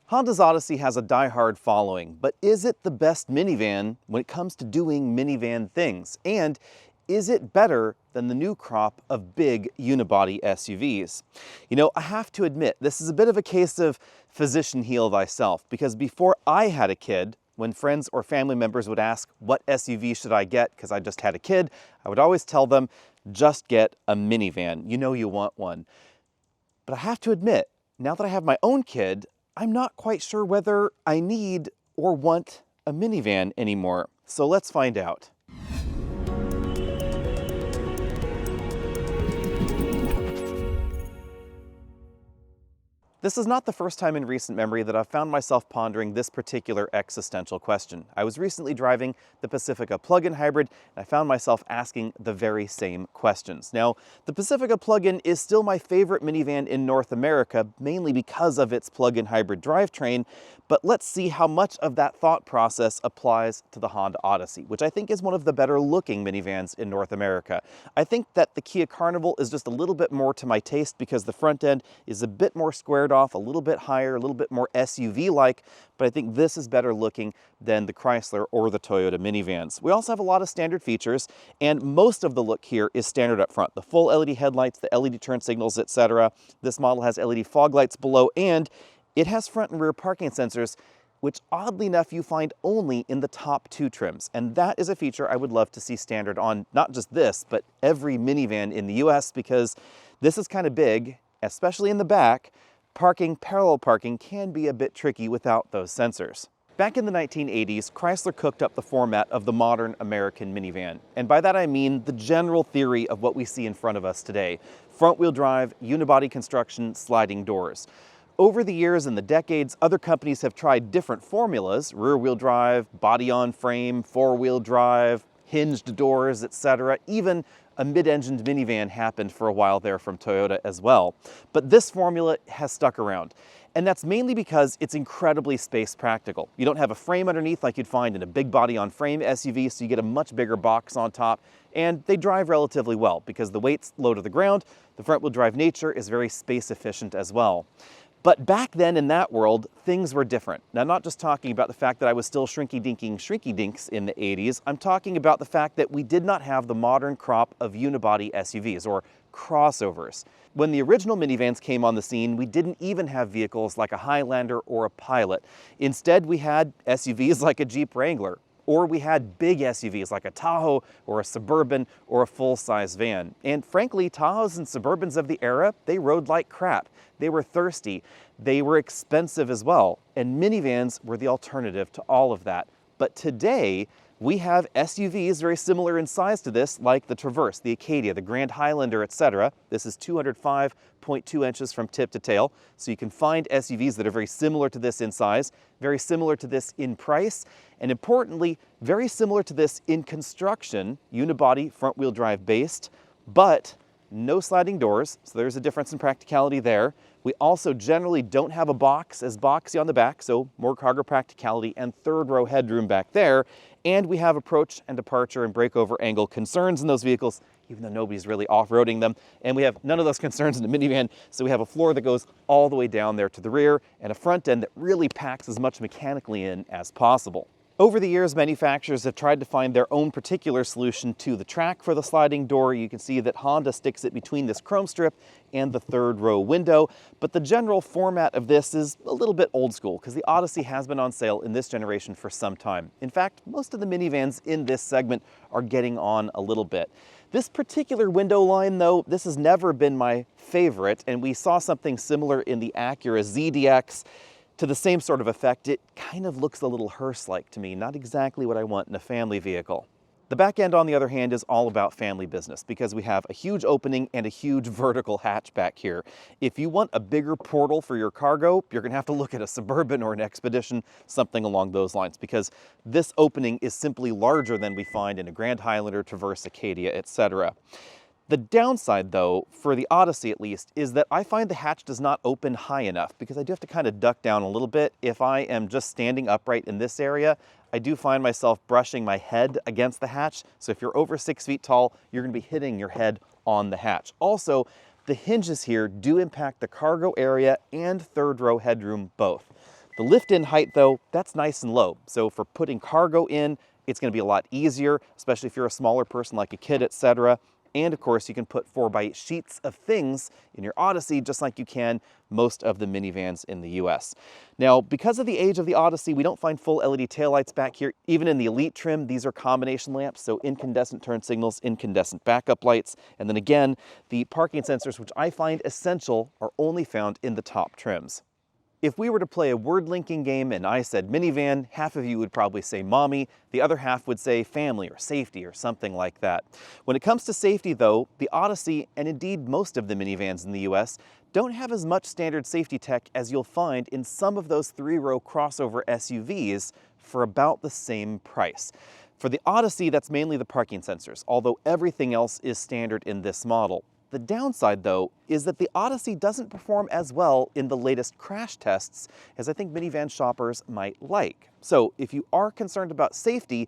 Honda's Odyssey has a die-hard following, but is it the best minivan when it comes to doing minivan things? And is it better than the new crop of big unibody SUVs? You know, I have to admit, this is a bit of a case of physician heal thyself, because before I had a kid, when friends or family members would ask, what SUV should I get because I just had a kid, I would always tell them, just get a minivan. You know you want one. But I have to admit, now that I have my own kid, I'm not quite sure whether I need or want a minivan anymore. So let's find out. This is not the first time in recent memory that I've found myself pondering this particular existential question. I was recently driving the Pacifica plug-in hybrid, and I found myself asking the very same questions. Now, the Pacifica plug-in is still my favorite minivan in North America, mainly because of its plug-in hybrid drivetrain, but let's see how much of that thought process applies to the Honda Odyssey, which I think is one of the better looking minivans in North America. I think that the Kia Carnival is just a little bit more to my taste because the front end is a bit more squared off, a little bit higher, a little bit more SUV-like, but I think this is better looking than the Chrysler or the Toyota minivans. We also have a lot of standard features, and most of the look here is standard up front. The full LED headlights, the LED turn signals, etc. This model has LED fog lights below, and it has front and rear parking sensors, which oddly enough you find only in the top two trims. And that is a feature I would love to see standard on not just this, but every minivan in the US, because this is kind of big, especially in the back. Parallel parking can be a bit tricky without those sensors. Back in the 1980s, Chrysler cooked up the format of the modern American minivan. And by that I mean the general theory of what we see in front of us today. Front-wheel drive, unibody construction, sliding doors. Over the years and the decades, other companies have tried different formulas: rear-wheel drive, body-on-frame, four-wheel drive, hinged doors, etc. Even a mid-engined minivan happened for a while there from Toyota as well. But this formula has stuck around. And that's mainly because it's incredibly space practical. You don't have a frame underneath like you'd find in a big body-on-frame SUV, so you get a much bigger box on top. And they drive relatively well because the weight's low to the ground. The front-wheel drive nature is very space efficient as well. But back then in that world, things were different. Now, I'm not just talking about the fact that I was still shrinky-dinks in the 80s. I'm talking about the fact that we did not have the modern crop of unibody SUVs, or crossovers. When the original minivans came on the scene, we didn't even have vehicles like a Highlander or a Pilot. Instead, we had SUVs like a Jeep Wrangler, or we had big SUVs like a Tahoe or a Suburban or a full-size van. And frankly, Tahoes and Suburbans of the era, they rode like crap. They were thirsty, they were expensive as well, and minivans were the alternative to all of that. But today, we have SUVs very similar in size to this, like the Traverse, the Acadia, the Grand Highlander, etc. This is 205.2 inches from tip to tail, so you can find SUVs that are very similar to this in size, very similar to this in price, and importantly, very similar to this in construction, unibody, front-wheel drive based, but no sliding doors, so there's a difference in practicality there. We also generally don't have a box as boxy on the back, so more cargo practicality and third row headroom back there. And we have approach and departure and breakover angle concerns in those vehicles, even though nobody's really off-roading them. And we have none of those concerns in the minivan, so we have a floor that goes all the way down there to the rear and a front end that really packs as much mechanically in as possible. Over the years, manufacturers have tried to find their own particular solution to the track for the sliding door. You can see that Honda sticks it between this chrome strip and the third row window, but the general format of this is a little bit old school because the Odyssey has been on sale in this generation for some time. In fact, most of the minivans in this segment are getting on a little bit. This particular window line, though, this has never been my favorite, and we saw something similar in the Acura ZDX. To the same sort of effect, it kind of looks a little hearse-like to me, not exactly what I want in a family vehicle. The back end, on the other hand, is all about family business because we have a huge opening and a huge vertical hatch back here. If you want a bigger portal for your cargo, you're going to have to look at a Suburban or an Expedition, something along those lines, because this opening is simply larger than we find in a Grand Highlander, Traverse, Acadia, etc. The downside, though, for the Odyssey at least, is that I find the hatch does not open high enough because I do have to kind of duck down a little bit. If I am just standing upright in this area, I do find myself brushing my head against the hatch. So if you're over 6 feet tall, you're going to be hitting your head on the hatch. Also, the hinges here do impact the cargo area and third row headroom both. The lift-in height, though, that's nice and low. So for putting cargo in, it's going to be a lot easier, especially if you're a smaller person like a kid, etc. And of course, you can put 4x8 sheets of things in your Odyssey, just like you can most of the minivans in the US. Now, because of the age of the Odyssey, we don't find full LED taillights back here. Even in the Elite trim, these are combination lamps, so incandescent turn signals, incandescent backup lights. And then again, the parking sensors, which I find essential, are only found in the top trims. If we were to play a word linking game and I said minivan, half of you would probably say mommy, the other half would say family or safety or something like that. When it comes to safety though, the Odyssey, and indeed most of the minivans in the US, don't have as much standard safety tech as you'll find in some of those 3-row crossover SUVs for about the same price. For the Odyssey, that's mainly the parking sensors, although everything else is standard in this model. The downside, though, is that the Odyssey doesn't perform as well in the latest crash tests as I think minivan shoppers might like. So if you are concerned about safety,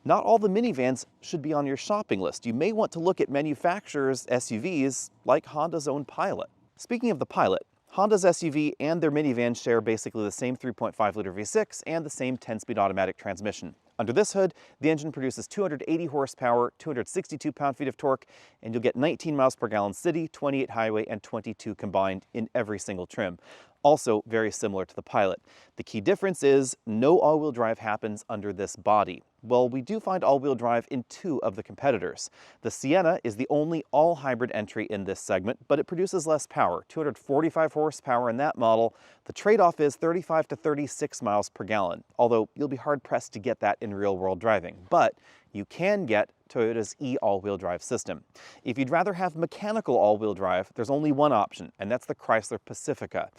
not all the minivans should be on your shopping list. You may want to look at manufacturers' SUVs like Honda's own Pilot. Speaking of the Pilot, Honda's SUV and their minivan share basically the same 3.5-liter V6 and the same 10-speed automatic transmission. Under this hood, the engine produces 280 horsepower, 262 pound-feet of torque, and you'll get 19 miles per gallon city, 28 highway, and 22 combined in every single trim. Also very similar to the Pilot. The key difference is no all-wheel drive happens under this body. Well, we do find all-wheel drive in 2 of the competitors. The Sienna is the only all-hybrid entry in this segment, but it produces less power, 245 horsepower in that model. The trade-off is 35 to 36 miles per gallon, although you'll be hard-pressed to get that in real-world driving. But you can get Toyota's e-all-wheel drive system. If you'd rather have mechanical all-wheel drive, there's only one option, and that's the Chrysler Pacifica,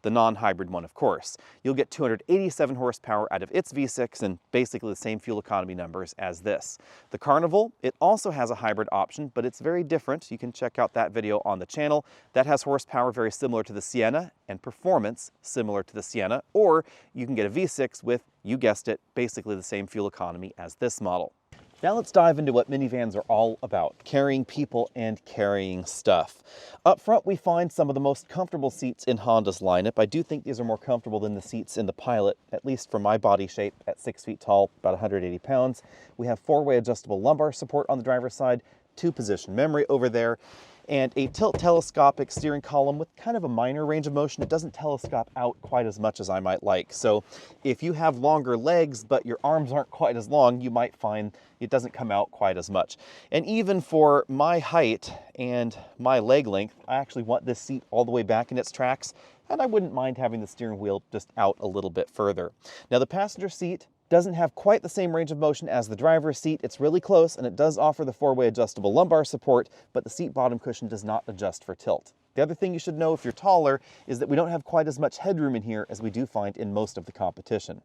the non-hybrid one, of course. You'll get 287 horsepower out of its V6 and basically the same fuel economy numbers as this. The Carnival, it also has a hybrid option, but it's very different. You can check out that video on the channel. That has horsepower very similar to the Sienna and performance similar to the Sienna, or you can get a V6 with, you guessed it, basically the same fuel economy as this model. Now let's dive into what minivans are all about, carrying people and carrying stuff. Up front, we find some of the most comfortable seats in Honda's lineup. I do think these are more comfortable than the seats in the Pilot, at least for my body shape at 6 feet tall, about 180 pounds. We have 4-way adjustable lumbar support on the driver's side, 2-position memory over there, and a tilt telescopic steering column with kind of a minor range of motion. It doesn't telescope out quite as much as I might like. So if you have longer legs, but your arms aren't quite as long, you might find it doesn't come out quite as much. And even for my height and my leg length, I actually want this seat all the way back in its tracks, and I wouldn't mind having the steering wheel just out a little bit further. Now the passenger seat doesn't have quite the same range of motion as the driver's seat. It's really close, and it does offer the 4-way adjustable lumbar support, but the seat bottom cushion does not adjust for tilt. The other thing you should know if you're taller is that we don't have quite as much headroom in here as we do find in most of the competition.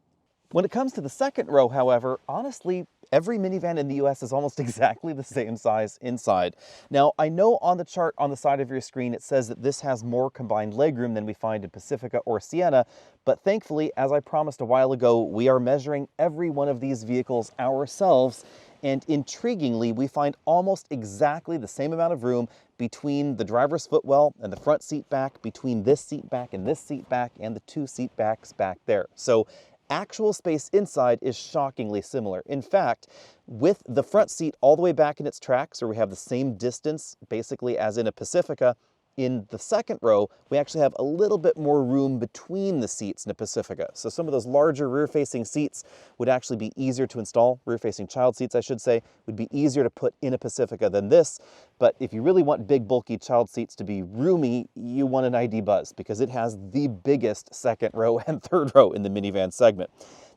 When it comes to the second row, however, honestly, every minivan in the US is almost exactly the same size inside. Now, I know on the chart on the side of your screen it says that this has more combined legroom than we find in Pacifica or Sienna, but thankfully, as I promised a while ago, we are measuring every one of these vehicles ourselves, and intriguingly, we find almost exactly the same amount of room between the driver's footwell and the front seat back, between this seat back and this seat back, and the 2 seat backs back there. So actual space inside is shockingly similar. In fact, with the front seat all the way back in its tracks, where we have the same distance basically as in a Pacifica, in the second row, we actually have a little bit more room between the seats in a Pacifica. So some of those larger rear-facing seats would actually be easier to install, rear-facing child seats, I should say, would be easier to put in a Pacifica than this. But if you really want big, bulky child seats to be roomy, you want an ID Buzz, because it has the biggest second row and third row in the minivan segment.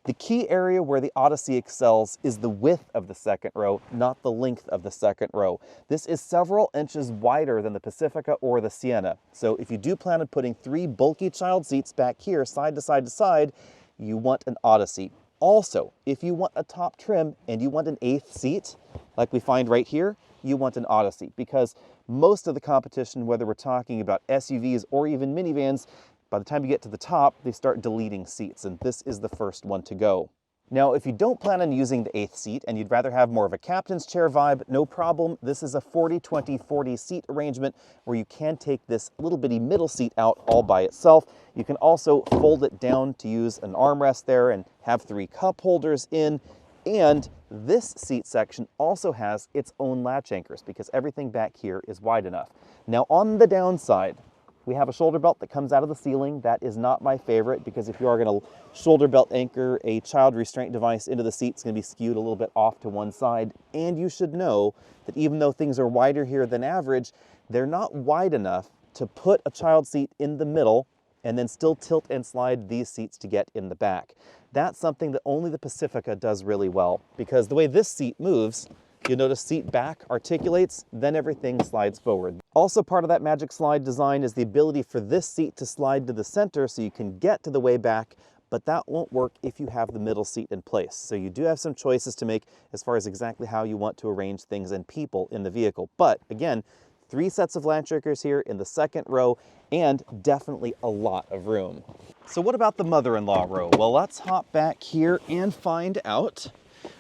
The key area where the Odyssey excels is the width of the second row, not the length of the second row. This is several inches wider than the Pacifica or the Sienna. So if you do plan on putting 3 bulky child seats back here, side to side to side, you want an Odyssey. Also, if you want a top trim and you want an 8th seat, like we find right here, you want an Odyssey, because most of the competition, whether we're talking about SUVs or even minivans, by the time you get to the top, they start deleting seats, and this is the first one to go. Now, if you don't plan on using the 8th seat and you'd rather have more of a captain's chair vibe, no problem. This is a 40-20-40 seat arrangement where you can take this little bitty middle seat out all by itself. You can also fold it down to use an armrest there and have 3 cup holders in. And this seat section also has its own latch anchors because everything back here is wide enough. Now, on the downside, we have a shoulder belt that comes out of the ceiling. That is not my favorite because if you are going to shoulder belt anchor a child restraint device into the seat, it's going to be skewed a little bit off to one side. And you should know that even though things are wider here than average, they're not wide enough to put a child seat in the middle and then still tilt and slide these seats to get in the back. That's something that only the Pacifica does really well because the way this seat moves, you'll notice seat back articulates, then everything slides forward. Also part of that magic slide design is the ability for this seat to slide to the center so you can get to the way back, but that won't work if you have the middle seat in place. So you do have some choices to make as far as exactly how you want to arrange things and people in the vehicle. But again, 3 sets of latch anchors here in the second row and definitely a lot of room. So what about the mother-in-law row? Well, let's hop back here and find out.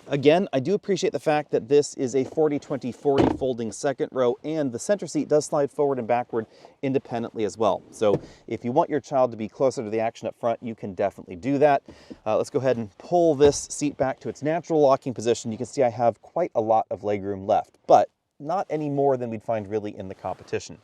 Again, I do appreciate the fact that this is a 40-20-40 folding second row and the center seat does slide forward and backward independently as well. So if you want your child to be closer to the action up front, you can definitely do that. Let's go ahead and pull this seat back to its natural locking position. You can see I have quite a lot of legroom left, but not any more than we'd find really in the competition.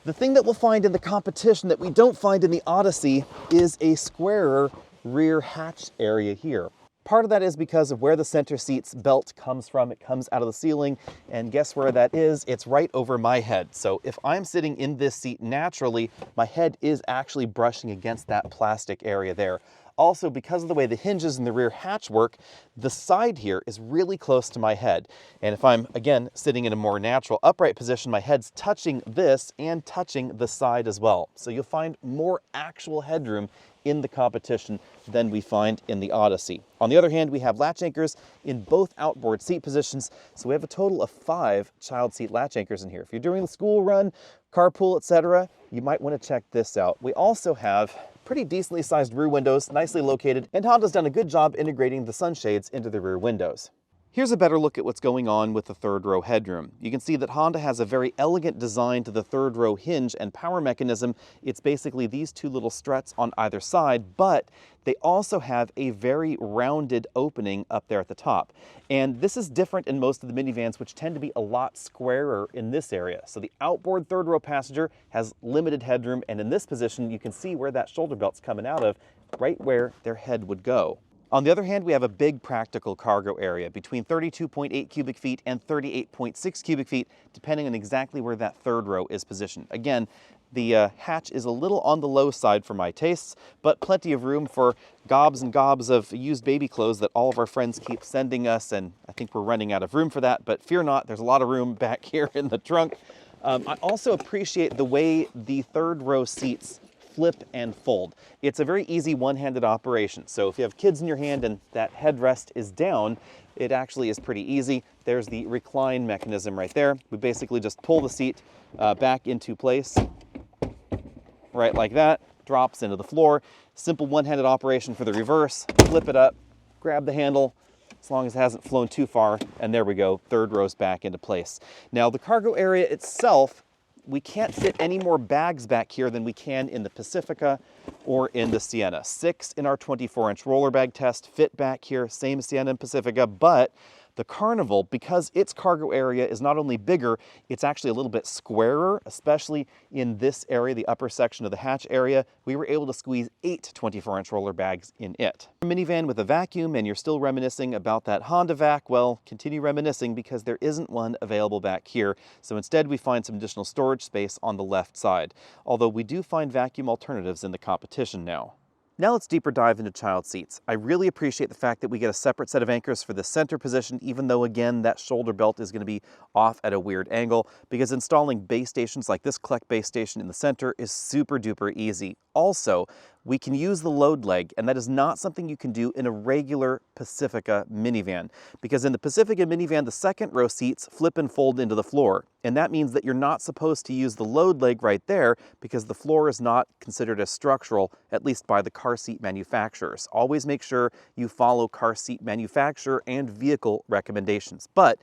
The thing that we'll find in the competition that we don't find in the Odyssey is a squarer rear hatch area here. Part of that is because of where the center seat's belt comes from. It comes out of the ceiling, and guess where that is? It's right over my head. So if I'm sitting in this seat naturally, my head is actually brushing against that plastic area there. Also, because of the way the hinges in the rear hatch work, the side here is really close to my head. And if I'm, again, sitting in a more natural upright position, my head's touching this and touching the side as well. So you'll find more actual headroom in the competition than we find in the Odyssey. On the other hand, we have latch anchors in both outboard seat positions, so we have a total of 5 child seat latch anchors in here. If you're doing the school run, carpool, etc., you might want to check this out. We also have pretty decently sized rear windows, nicely located, and Honda's done a good job integrating the sunshades into the rear windows. Here's a better look at what's going on with the third row headroom. You can see that Honda has a very elegant design to the third row hinge and power mechanism. It's basically these 2 little struts on either side, but they also have a very rounded opening up there at the top. And this is different in most of the minivans, which tend to be a lot squarer in this area. So the outboard third row passenger has limited headroom, and in this position, you can see where that shoulder belt's coming out of, right where their head would go. On the other hand, we have a big practical cargo area between 32.8 cubic feet and 38.6 cubic feet, depending on exactly where that third row is positioned. Again, the hatch is a little on the low side for my tastes, but plenty of room for gobs and gobs of used baby clothes that all of our friends keep sending us, and I think we're running out of room for that, but fear not, there's a lot of room back here in the trunk. I also appreciate the way the third row seats flip and fold. It's a very easy one-handed operation. So if you have kids in your hand and that headrest is down, it actually is pretty easy. There's the recline mechanism right there. We basically just pull the seat back into place, right like that, drops into the floor. Simple one-handed operation for the reverse, flip it up, grab the handle, as long as it hasn't flown too far, and there we go, third row's back into place. Now the cargo area itself, we can't fit any more bags back here than we can in the Pacifica or in the Sienna. 6 in our 24-inch roller bag test fit back here, same Sienna and Pacifica, but the Carnival, because its cargo area is not only bigger, it's actually a little bit squarer, especially in this area, the upper section of the hatch area. We were able to squeeze 8 24-inch roller bags in it. A minivan with a vacuum, and you're still reminiscing about that Honda vac, well, continue reminiscing because there isn't one available back here. So instead, we find some additional storage space on the left side, although we do find vacuum alternatives in the competition now. Now let's deeper dive into child seats. I really appreciate the fact that we get a separate set of anchors for the center position, even though again, that shoulder belt is going to be off at a weird angle, because installing base stations like this Collect base station in the center is super duper easy. Also, we can use the load leg, and that is not something you can do in a regular Pacifica minivan, because in the Pacifica minivan, the second row seats flip and fold into the floor, and that means that you're not supposed to use the load leg right there because the floor is not considered as structural, at least by the car seat manufacturers. Always make sure you follow car seat manufacturer and vehicle recommendations. But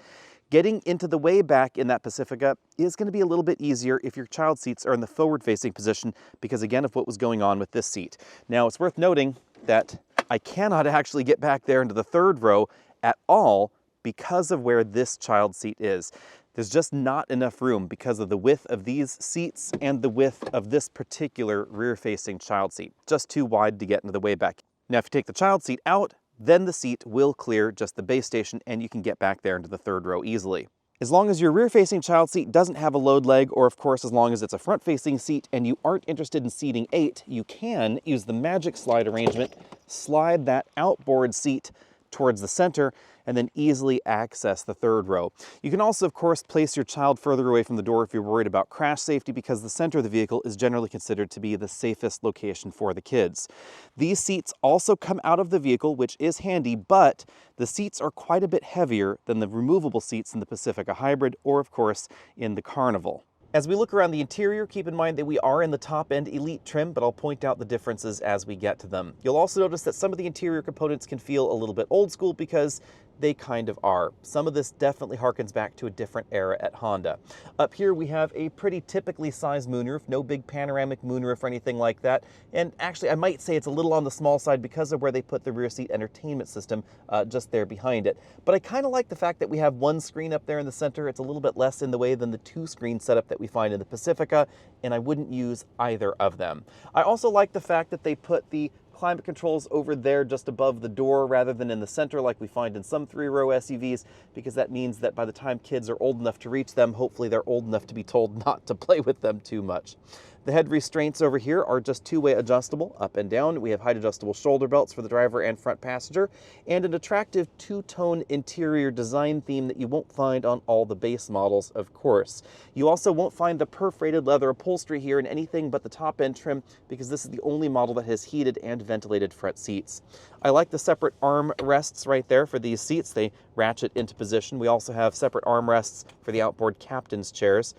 getting into the way back in that Pacifica is going to be a little bit easier if your child seats are in the forward-facing position because, again, of what was going on with this seat. Now, it's worth noting that I cannot actually get back there into the third row at all because of where this child seat is. There's just not enough room because of the width of these seats and the width of this particular rear-facing child seat. Just too wide to get into the way back. Now, if you take the child seat out, then the seat will clear just the base station and you can get back there into the third row easily. As long as your rear-facing child seat doesn't have a load leg, or of course as long as it's a front-facing seat and you aren't interested in seating 8, you can use the magic slide arrangement, slide that outboard seat towards the center, and then easily access the third row. You can also, of course, place your child further away from the door if you're worried about crash safety, because the center of the vehicle is generally considered to be the safest location for the kids. These seats also come out of the vehicle, which is handy, but the seats are quite a bit heavier than the removable seats in the Pacifica Hybrid or, of course, in the Carnival. As we look around the interior, keep in mind that we are in the top-end Elite trim, but I'll point out the differences as we get to them. You'll also notice that some of the interior components can feel a little bit old school because they kind of are. Some of this definitely harkens back to a different era at Honda. Up here we have a pretty typically sized moonroof, no big panoramic moonroof or anything like that. And actually I might say it's a little on the small side because of where they put the rear seat entertainment system just there behind it. But I kind of like the fact that we have one screen up there in the center. It's a little bit less in the way than the 2-screen setup that we find in the Pacifica, and I wouldn't use either of them. I also like the fact that they put the climate controls over there just above the door rather than in the center like we find in some 3-row SUVs, because that means that by the time kids are old enough to reach them, hopefully they're old enough to be told not to play with them too much. The head restraints over here are just 2-way adjustable, up and down. We have height adjustable shoulder belts for the driver and front passenger, and an attractive 2-tone interior design theme that you won't find on all the base models, of course. You also won't find the perforated leather upholstery here in anything but the top-end trim, because this is the only model that has heated and ventilated front seats. I like the separate arm rests right there for these seats. They ratchet into position. We also have separate arm rests for the outboard captain's chairs.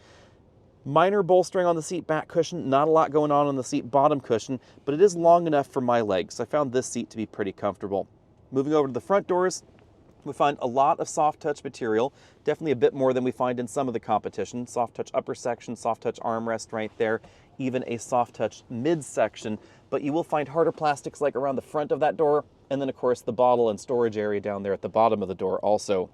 Minor bolstering on the seat back cushion, not a lot going on the seat bottom cushion, but it is long enough for my legs. I found this seat to be pretty comfortable. Moving over to the front doors, we find a lot of soft touch material, definitely a bit more than we find in some of the competition. Soft touch upper section, soft touch armrest right there, even a soft touch midsection, but you will find harder plastics like around the front of that door, and then of course the bottle and storage area down there at the bottom of the door also.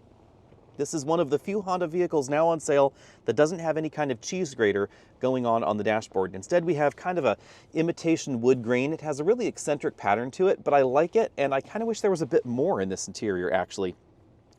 This is one of the few Honda vehicles now on sale that doesn't have any kind of cheese grater going on the dashboard. Instead, we have kind of a imitation wood grain. It has a really eccentric pattern to it, but I like it, and I kind of wish there was a bit more in this interior, actually.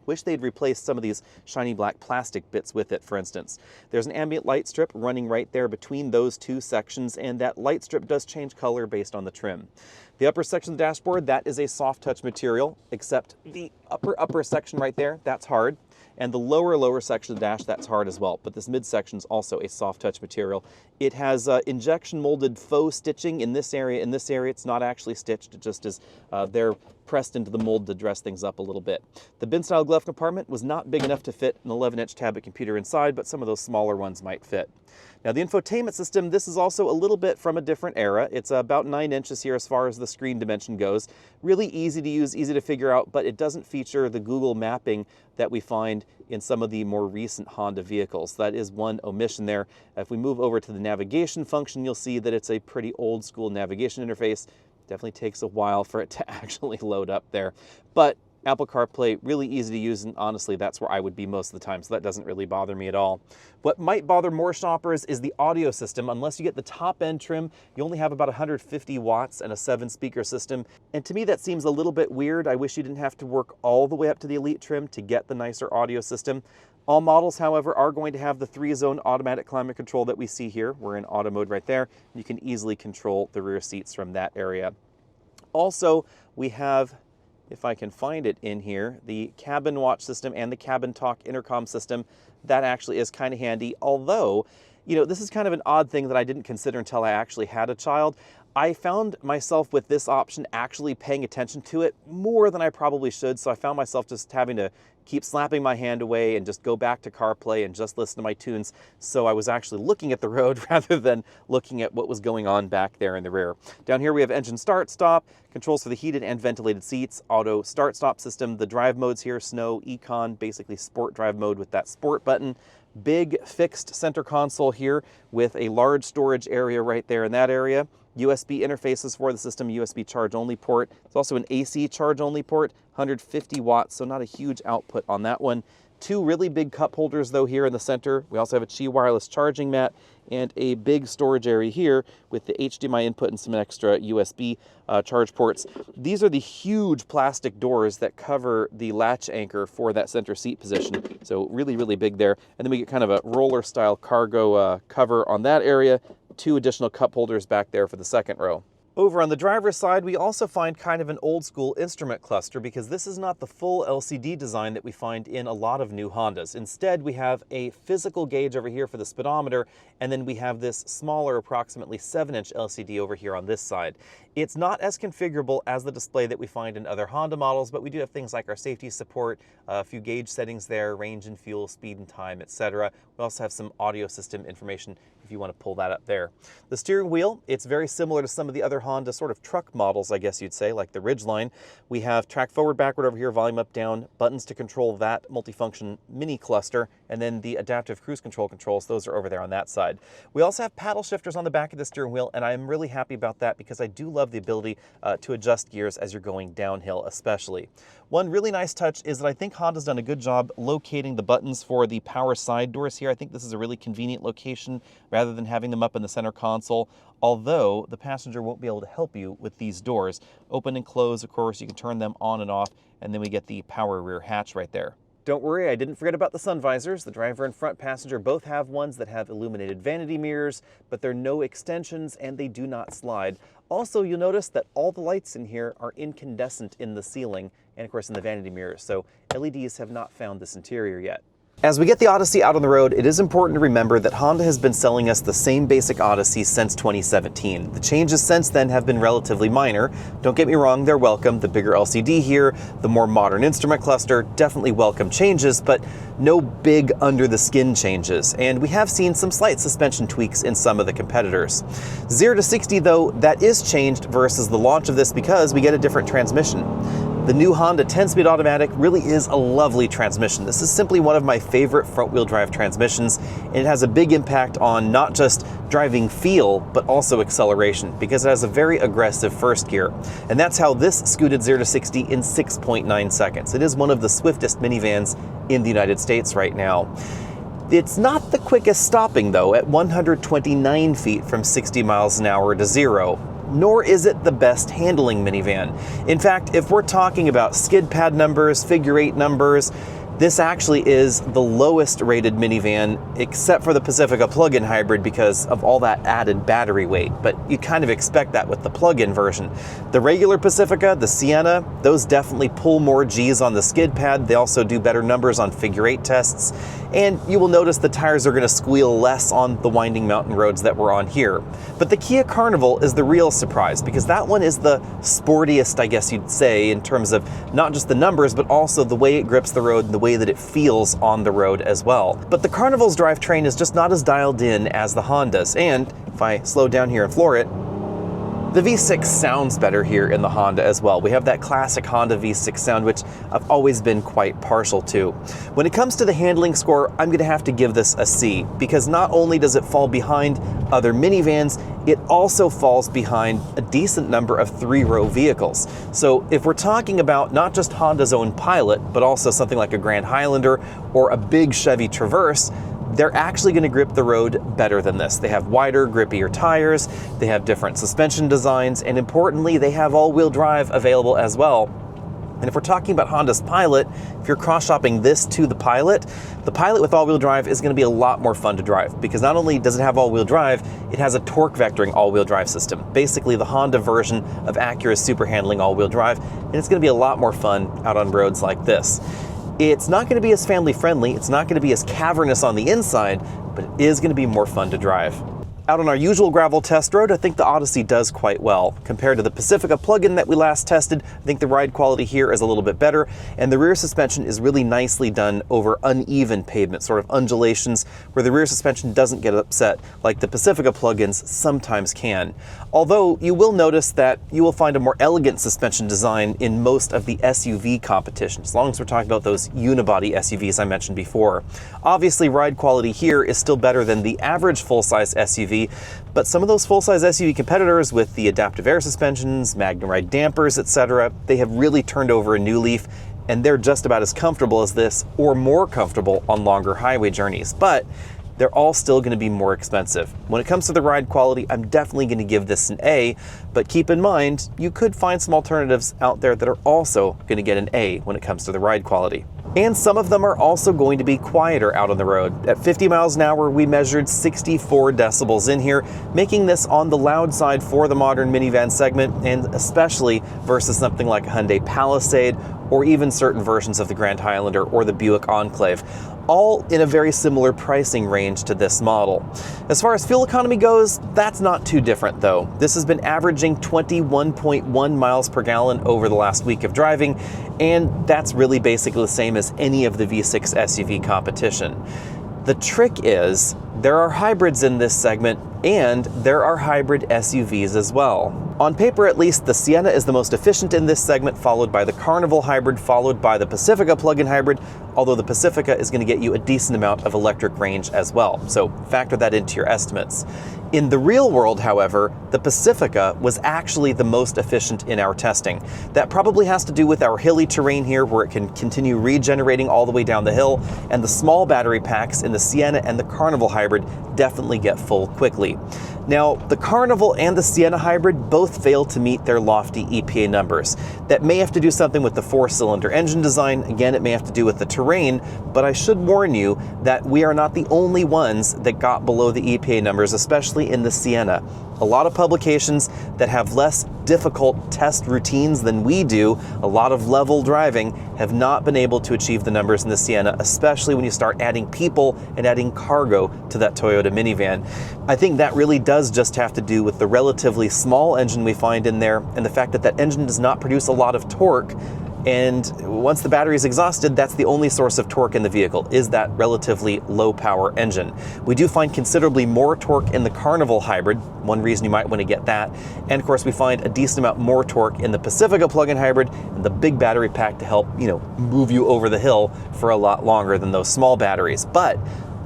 Wish they'd replaced some of these shiny black plastic bits with it, for instance. There's an ambient light strip running right there between those two sections, and that light strip does change color based on the trim. The upper section of the dashboard, that is a soft touch material, except the upper section right there, that's hard. And the lower section of the dash, that's hard as well. But this midsection is also a soft touch material. It has injection molded faux stitching in this area. In this area, it's not actually stitched. It just is they're pressed into the mold to dress things up a little bit. The bin-style glove compartment was not big enough to fit an 11-inch tablet computer inside, but some of those smaller ones might fit. Now the infotainment system, this is also a little bit from a different era. It's about 9 inches here as far as the screen dimension goes. Really easy to use, easy to figure out, but it doesn't feature the Google mapping that we find in some of the more recent Honda vehicles. That is one omission there. If we move over to the navigation function, you'll see that it's a pretty old school navigation interface. Definitely takes a while for it to actually load up there. But Apple CarPlay, really easy to use, and honestly, that's where I would be most of the time, so that doesn't really bother me at all. What might bother more shoppers is the audio system. Unless you get the top-end trim, you only have about 150 watts and a 7-speaker system, and to me that seems a little bit weird. I wish you didn't have to work all the way up to the Elite trim to get the nicer audio system. All models, however, are going to have the 3-zone automatic climate control that we see here. We're in auto mode right there. You can easily control the rear seats from that area. Also, we have, if I can find it in here, the cabin watch system and the cabin talk intercom system. That actually is kind of handy, although, you know, this is kind of an odd thing that I didn't consider until I actually had a child. I found myself with this option actually paying attention to it more than I probably should, so I found myself just having to keep slapping my hand away and just go back to CarPlay and just listen to my tunes. So I was actually looking at the road rather than looking at what was going on back there in the rear. Down here we have engine start, stop, controls for the heated and ventilated seats, auto start stop system, the drive modes here, snow, econ, basically sport drive mode with that sport button. Big fixed center console here with a large storage area right there in that area. USB interfaces for the system, USB charge only port. It's also an AC charge only port, 150 watts, so not a huge output on that one. Two really big cup holders though here in the center. We also have a Qi wireless charging mat and a big storage area here with the HDMI input and some extra USB charge ports. These are the huge plastic doors that cover the latch anchor for that center seat position. So really, really big there. And then we get kind of a roller style cargo cover on that area. Two additional cup holders back there for the second row. Over on the driver's side, we also find kind of an old school instrument cluster because this is not the full LCD design that we find in a lot of new Hondas. Instead, we have a physical gauge over here for the speedometer, and then we have this smaller, approximately 7-inch LCD over here on this side. It's not as configurable as the display that we find in other Honda models, but we do have things like our safety support, a few gauge settings there, range and fuel, speed and time, etc. We also have some audio system information if you want to pull that up there. The steering wheel, it's very similar to some of the other Honda sort of truck models, I guess you'd say, like the Ridgeline. We have track forward, backward over here, volume up, down, buttons to control that multifunction mini cluster, and then the adaptive cruise control controls, those are over there on that side. We also have paddle shifters on the back of the steering wheel, and I'm really happy about that because I do love the ability to adjust gears as you're going downhill especially. One really nice touch is that I think Honda's done a good job locating the buttons for the power side doors here. I think this is a really convenient location rather than having them up in the center console, although the passenger won't be able to help you with these doors. Open and close, of course, you can turn them on and off, and then we get the power rear hatch right there. Don't worry, I didn't forget about the sun visors. The driver and front passenger both have ones that have illuminated vanity mirrors, but they're no extensions and they do not slide. Also, you'll notice that all the lights in here are incandescent in the ceiling and of course in the vanity mirrors, so LEDs have not found this interior yet. As we get the Odyssey out on the road, it is important to remember that Honda has been selling us the same basic Odyssey since 2017. The changes since then have been relatively minor. Don't get me wrong, they're welcome. The bigger LCD here, the more modern instrument cluster, definitely welcome changes, but no big under-the-skin changes. And we have seen some slight suspension tweaks in some of the competitors. 0 to 60 though, that is changed versus the launch of this because we get a different transmission. The new Honda 10-speed automatic really is a lovely transmission. This is simply one of my favorite front-wheel drive transmissions, and it has a big impact on not just driving feel, but also acceleration, because it has a very aggressive first gear. And that's how this scooted 0 to 60 in 6.9 seconds. It is one of the swiftest minivans in the United States right now. It's not the quickest stopping though, at 129 feet from 60 miles an hour to 0. Nor is it the best handling minivan. In fact, if we're talking about skid pad numbers, figure 8 numbers, this actually is the lowest rated minivan except for the Pacifica plug-in hybrid because of all that added battery weight, but you kind of expect that with the plug-in version. The regular Pacifica, the Sienna, those definitely pull more G's on the skid pad. They also do better numbers on figure 8 tests, and you will notice the tires are going to squeal less on the winding mountain roads that we're on here. But the Kia Carnival is the real surprise because that one is the sportiest, I guess you'd say, in terms of not just the numbers, but also the way it grips the road and the way that it feels on the road as well. But the Carnival's drivetrain is just not as dialed in as the Honda's, and if I slow down here and floor it, the V6 sounds better here in the Honda as well. We have that classic Honda V6 sound, which I've always been quite partial to. When it comes to the handling score, I'm going to have to give this a C, because not only does it fall behind other minivans, it also falls behind a decent number of 3-row vehicles. So if we're talking about not just Honda's own Pilot, but also something like a Grand Highlander or a big Chevy Traverse, they're actually going to grip the road better than this. They have wider, grippier tires, they have different suspension designs, and importantly, they have all-wheel drive available as well. And if we're talking about Honda's Pilot, if you're cross-shopping this to the Pilot with all-wheel drive is going to be a lot more fun to drive, because not only does it have all-wheel drive, it has a torque vectoring all-wheel drive system, basically the Honda version of Acura's super handling all-wheel drive, and it's going to be a lot more fun out on roads like this. It's not going to be as family friendly, it's not going to be as cavernous on the inside, but it is going to be more fun to drive. Out on our usual gravel test road, I think the Odyssey does quite well. Compared to the Pacifica plug-in that we last tested, I think the ride quality here is a little bit better, and the rear suspension is really nicely done over uneven pavement, sort of undulations, where the rear suspension doesn't get upset like the Pacifica plug-ins sometimes can. Although you will notice that you will find a more elegant suspension design in most of the SUV competition, as long as we're talking about those unibody SUVs I mentioned before. Obviously, ride quality here is still better than the average full-size SUV, but some of those full-size SUV competitors with the adaptive air suspensions, MagneRide dampers, etc., they have really turned over a new leaf, and they're just about as comfortable as this, or more comfortable on longer highway journeys. But they're all still going to be more expensive. When it comes to the ride quality, I'm definitely going to give this an A, but keep in mind, you could find some alternatives out there that are also going to get an A when it comes to the ride quality. And some of them are also going to be quieter out on the road. At 50 miles an hour, we measured 64 decibels in here, making this on the loud side for the modern minivan segment, and especially versus something like a Hyundai Palisade, or even certain versions of the Grand Highlander or the Buick Enclave, all in a very similar pricing range to this model. As far as fuel economy goes, that's not too different though. This has been averaging 21.1 miles per gallon over the last week of driving, and that's really basically the same as any of the V6 SUV competition. The trick is, there are hybrids in this segment, and there are hybrid SUVs as well. On paper at least, the Sienna is the most efficient in this segment, followed by the Carnival hybrid, followed by the Pacifica plug-in hybrid, although the Pacifica is going to get you a decent amount of electric range as well, so factor that into your estimates. In the real world, however, the Pacifica was actually the most efficient in our testing. That probably has to do with our hilly terrain here, where it can continue regenerating all the way down the hill, and the small battery packs in the Sienna and the Carnival hybrid definitely get full quickly. Now, the Carnival and the Sienna hybrid both fail to meet their lofty EPA numbers. That may have to do something with the four-cylinder engine design. Again, it may have to do with the terrain, but I should warn you that we are not the only ones that got below the EPA numbers, especially in the Sienna. A lot of publications that have less difficult test routines than we do, a lot of level driving, have not been able to achieve the numbers in the Sienna, especially when you start adding people and adding cargo to that Toyota minivan. I think that really does just have to do with the relatively small engine we find in there, and the fact that that engine does not produce a lot of torque. And once the battery is exhausted, that's the only source of torque in the vehicle, is that relatively low power engine. We do find considerably more torque in the Carnival hybrid, one reason you might want to get that. And of course, we find a decent amount more torque in the Pacifica plug-in hybrid, and the big battery pack to help, move you over the hill for a lot longer than those small batteries. But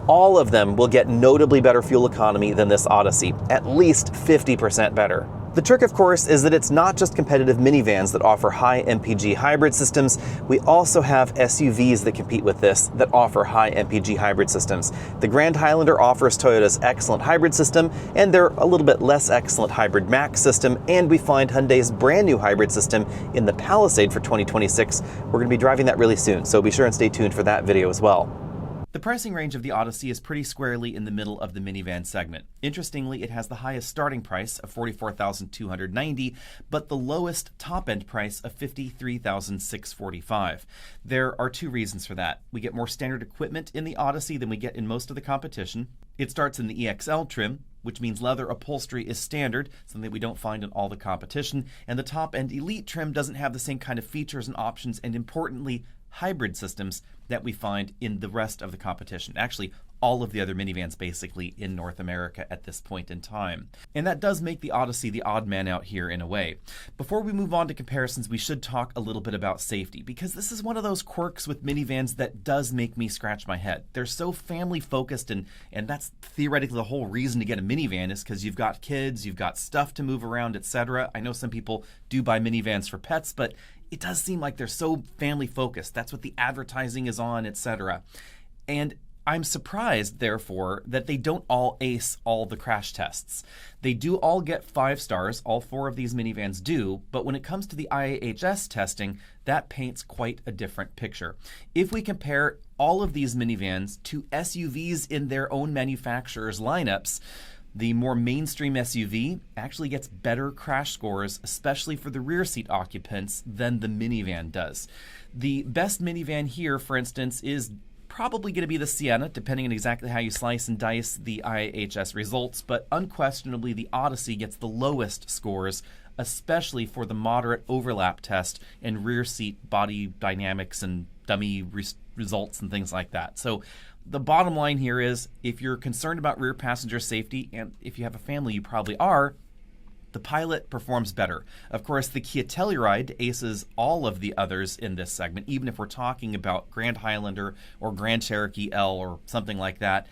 all of them will get notably better fuel economy than this Odyssey, at least 50% better. The trick, of course, is that it's not just competitive minivans that offer high MPG hybrid systems. We also have SUVs that compete with this that offer high MPG hybrid systems. The Grand Highlander offers Toyota's excellent hybrid system, and their a little bit less excellent hybrid max system, and we find Hyundai's brand new hybrid system in the Palisade for 2026. We're going to be driving that really soon, so be sure and stay tuned for that video as well. The pricing range of the Odyssey is pretty squarely in the middle of the minivan segment. Interestingly, it has the highest starting price of $44,290, but the lowest top-end price of $53,645. There are two reasons for that. We get more standard equipment in the Odyssey than we get in most of the competition. It starts in the EXL trim, which means leather upholstery is standard, something we don't find in all the competition, and the top-end Elite trim doesn't have the same kind of features and options, and importantly, hybrid systems that we find in the rest of the competition. Actually, all of the other minivans basically in North America at this point in time. And that does make the Odyssey the odd man out here in a way. Before we move on to comparisons, we should talk a little bit about safety, because this is one of those quirks with minivans that does make me scratch my head. They're so family focused, and that's theoretically the whole reason to get a minivan, is because you've got kids, you've got stuff to move around, etc. I know some people do buy minivans for pets, but it does seem like they're so family focused. That's what the advertising is on, etc. And I'm surprised, therefore, that they don't all ace all the crash tests. They do all get 5 stars, all 4 of these minivans do, but when it comes to the IIHS testing, that paints quite a different picture. If we compare all of these minivans to SUVs in their own manufacturers' lineups, the more mainstream SUV actually gets better crash scores, especially for the rear seat occupants, than the minivan does. The best minivan here, for instance, is probably going to be the Sienna, depending on exactly how you slice and dice the IIHS results, but unquestionably the Odyssey gets the lowest scores, especially for the moderate overlap test and rear seat body dynamics and dummy results and things like that. So the bottom line here is, if you're concerned about rear passenger safety, and if you have a family, you probably are, the Pilot performs better. Of course, the Kia Telluride aces all of the others in this segment, even if we're talking about Grand Highlander or Grand Cherokee L or something like that.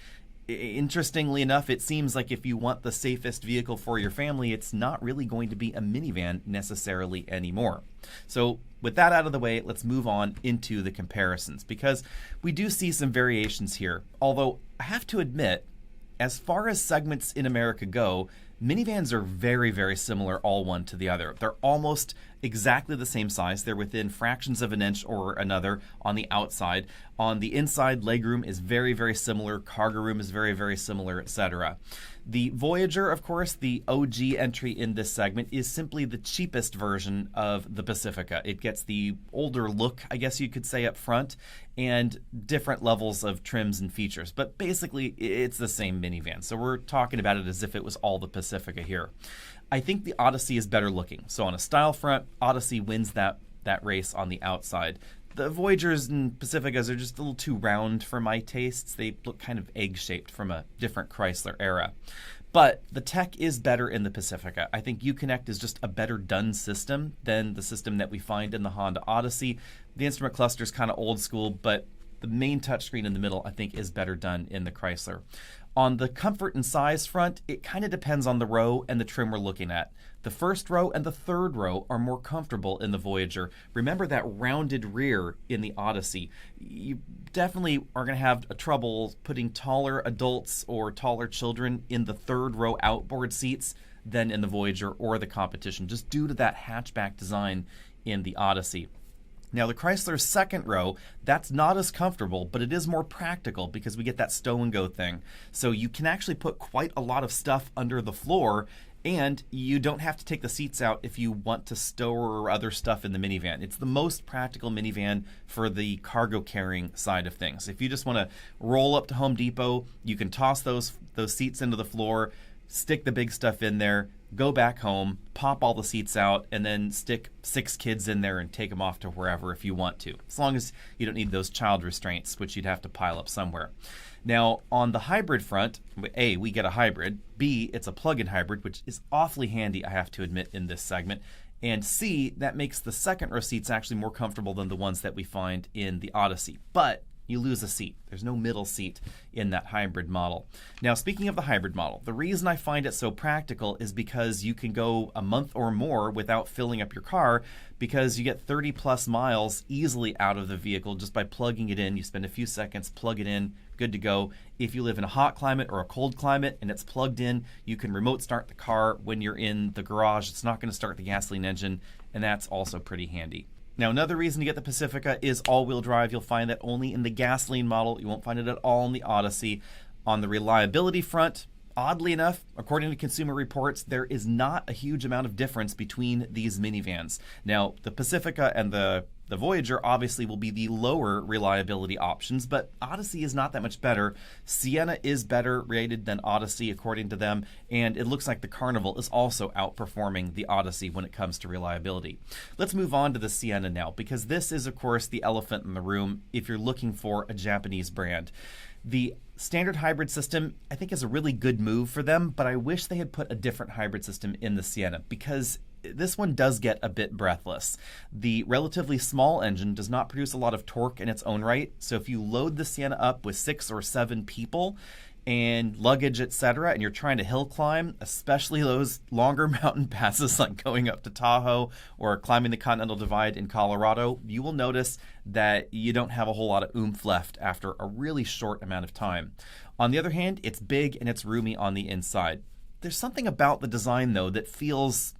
Interestingly enough, it seems like if you want the safest vehicle for your family, it's not really going to be a minivan necessarily anymore. So with that out of the way, let's move on into the comparisons, because we do see some variations here. Although I have to admit, as far as segments in America go, minivans are very, very similar all one to the other. They're almost exactly the same size. They're within fractions of an inch or another on the outside. On the inside, legroom is very, very similar. Cargo room is very, very similar, etc. The Voyager, of course, the OG entry in this segment, is simply the cheapest version of the Pacifica. It gets the older look, I guess you could say, up front, and different levels of trims and features. But basically, it's the same minivan. So we're talking about it as if it was all the Pacifica here. I think the Odyssey is better looking. So on a style front, Odyssey wins that race on the outside. The Voyagers and Pacificas are just a little too round for my tastes. They look kind of egg-shaped from a different Chrysler era. But the tech is better in the Pacifica. I think Uconnect is just a better done system than the system that we find in the Honda Odyssey. The instrument cluster is kind of old school, but the main touchscreen in the middle, I think, is better done in the Chrysler. On the comfort and size front, it kind of depends on the row and the trim we're looking at. The first row and the third row are more comfortable in the Voyager. Remember that rounded rear in the Odyssey. You definitely are going to have trouble putting taller adults or taller children in the third row outboard seats than in the Voyager or the competition, just due to that hatchback design in the Odyssey. Now, the Chrysler's second row, that's not as comfortable, but it is more practical because we get that stow and go thing. So you can actually put quite a lot of stuff under the floor, and you don't have to take the seats out if you want to store other stuff in the minivan. It's the most practical minivan for the cargo carrying side of things. If you just want to roll up to Home Depot, you can toss those seats into the floor, stick the big stuff in there, go back home, pop all the seats out, and then stick 6 kids in there and take them off to wherever if you want to, as long as you don't need those child restraints, which you'd have to pile up somewhere. Now, on the hybrid front, A, we get a hybrid. B, it's a plug-in hybrid, which is awfully handy, I have to admit, in this segment. And C, that makes the second row seats actually more comfortable than the ones that we find in the Odyssey. But you lose a seat. There's no middle seat in that hybrid model. Now, speaking of the hybrid model, the reason I find it so practical is because you can go a month or more without filling up your car, because you get 30 plus miles easily out of the vehicle just by plugging it in. You spend a few seconds, plug it in, good to go. If you live in a hot climate or a cold climate and it's plugged in, you can remote start the car when you're in the garage. It's not going to start the gasoline engine, and that's also pretty handy. Now, another reason to get the Pacifica is all-wheel drive. You'll find that only in the gasoline model. You won't find it at all in the Odyssey. On the reliability front, oddly enough, according to Consumer Reports, there is not a huge amount of difference between these minivans. Now, the Pacifica and the Voyager obviously will be the lower reliability options, but Odyssey is not that much better. Sienna is better rated than Odyssey, according to them, and it looks like the Carnival is also outperforming the Odyssey when it comes to reliability. Let's move on to the Sienna now, because this is, of course, the elephant in the room if you're looking for a Japanese brand. The standard hybrid system, I think, is a really good move for them, but I wish they had put a different hybrid system in the Sienna, because this one does get a bit breathless. The relatively small engine does not produce a lot of torque in its own right, so if you load the Sienna up with 6 or 7 people and luggage, etc., and you're trying to hill climb, especially those longer mountain passes like going up to Tahoe or climbing the Continental Divide in Colorado, you will notice that you don't have a whole lot of oomph left after a really short amount of time. On the other hand, it's big and it's roomy on the inside. There's something about the design, though, that feels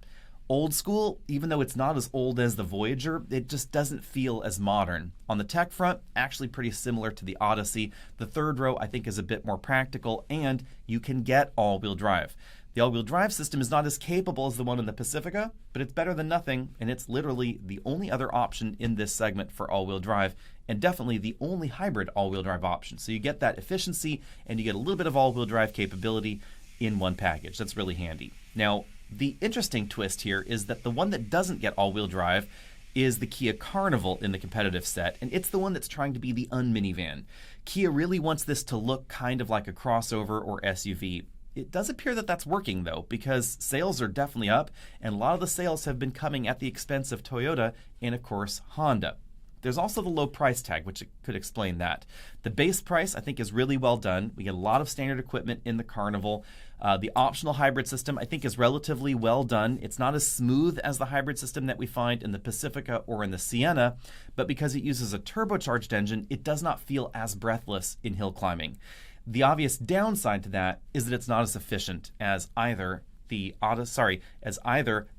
old school. Even though it's not as old as the Voyager, it just doesn't feel as modern. On the tech front, actually pretty similar to the Odyssey. The third row, I think, is a bit more practical, and you can get all-wheel drive. The all-wheel drive system is not as capable as the one in the Pacifica, but it's better than nothing, and it's literally the only other option in this segment for all-wheel drive, and definitely the only hybrid all-wheel drive option. So you get that efficiency, and you get a little bit of all-wheel drive capability in one package. That's really handy. Now, the interesting twist here is that the one that doesn't get all-wheel drive is the Kia Carnival in the competitive set, and it's the one that's trying to be the un-minivan. Kia really wants this to look kind of like a crossover or SUV. It does appear that that's working, though, because sales are definitely up, and a lot of the sales have been coming at the expense of Toyota and, of course, Honda. There's also the low price tag, which could explain that. The base price, I think, is really well done. We get a lot of standard equipment in the Carnival. The optional hybrid system, I think, is relatively well done. It's not as smooth as the hybrid system that we find in the Pacifica or in the Sienna, but because it uses a turbocharged engine, it does not feel as breathless in hill climbing. The obvious downside to that is that it's not as efficient as either the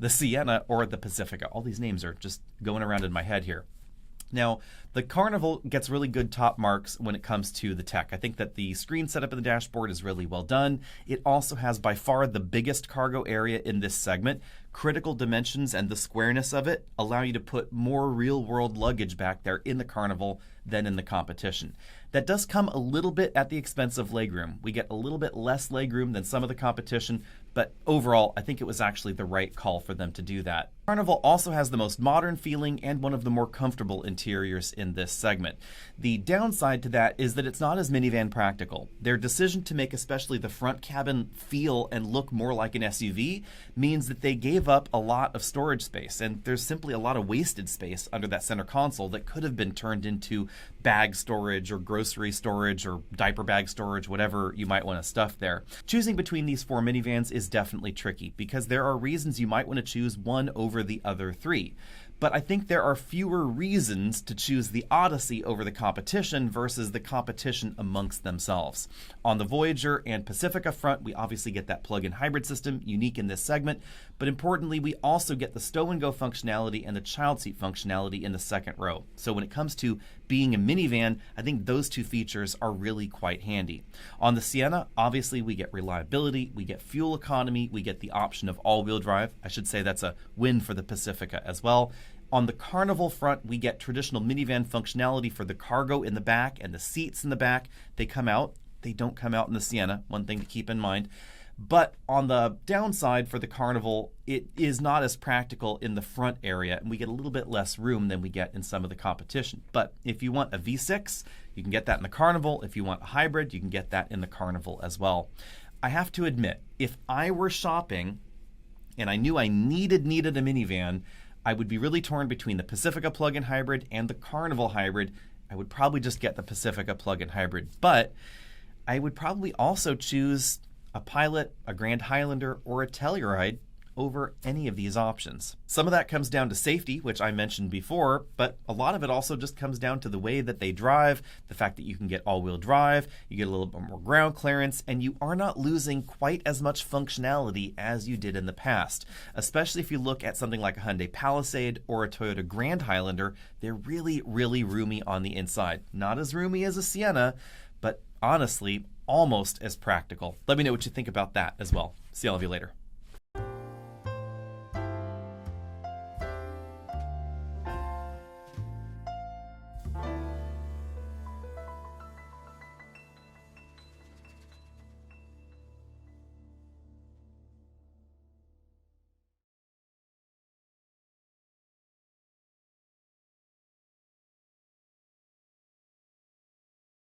Sienna or the Pacifica. All these names are just going around in my head here. Now, the Carnival gets really good top marks when it comes to the tech. I think that the screen setup in the dashboard is really well done. It also has by far the biggest cargo area in this segment. Critical dimensions and the squareness of it allow you to put more real-world luggage back there in the Carnival than in the competition. That does come a little bit at the expense of legroom. We get a little bit less legroom than some of the competition, but overall, I think it was actually the right call for them to do that. Carnival also has the most modern feeling and one of the more comfortable interiors in this segment. The downside to that is that it's not as minivan practical. Their decision to make especially the front cabin feel and look more like an SUV means that they gave up a lot of storage space, and there's simply a lot of wasted space under that center console that could have been turned into bag storage or grocery storage or diaper bag storage, whatever you might want to stuff there. Choosing between these four minivans is definitely tricky because there are reasons you might want to choose one over the other three. But I think there are fewer reasons to choose the Odyssey over the competition versus the competition amongst themselves. On the Voyager and Pacifica front, we obviously get that plug-in hybrid system, unique in this segment, but importantly, we also get the stow-and-go functionality and the child seat functionality in the second row. So when it comes to being a minivan, I think those two features are really quite handy. On the Sienna, obviously we get reliability, we get fuel economy, we get the option of all-wheel drive. I should say that's a win for the Pacifica as well. On the Carnival front, we get traditional minivan functionality for the cargo in the back and the seats in the back. They come out. They don't come out in the Sienna, one thing to keep in mind. But on the downside for the Carnival, it is not as practical in the front area, and we get a little bit less room than we get in some of the competition. But if you want a V6, you can get that in the Carnival. If you want a hybrid, you can get that in the Carnival as well. I have to admit, if I were shopping and I knew I needed a minivan, I would be really torn between the Pacifica plug-in hybrid and the Carnival hybrid. I would probably just get the Pacifica plug-in hybrid, but I would probably also choose a Pilot, a Grand Highlander, or a Telluride over any of these options. Some of that comes down to safety, which I mentioned before, but a lot of it also just comes down to the way that they drive, the fact that you can get all-wheel drive, you get a little bit more ground clearance, and you are not losing quite as much functionality as you did in the past. Especially if you look at something like a Hyundai Palisade or a Toyota Grand Highlander, they're really, really roomy on the inside. Not as roomy as a Sienna, but honestly, almost as practical. Let me know what you think about that as well. See all of you later.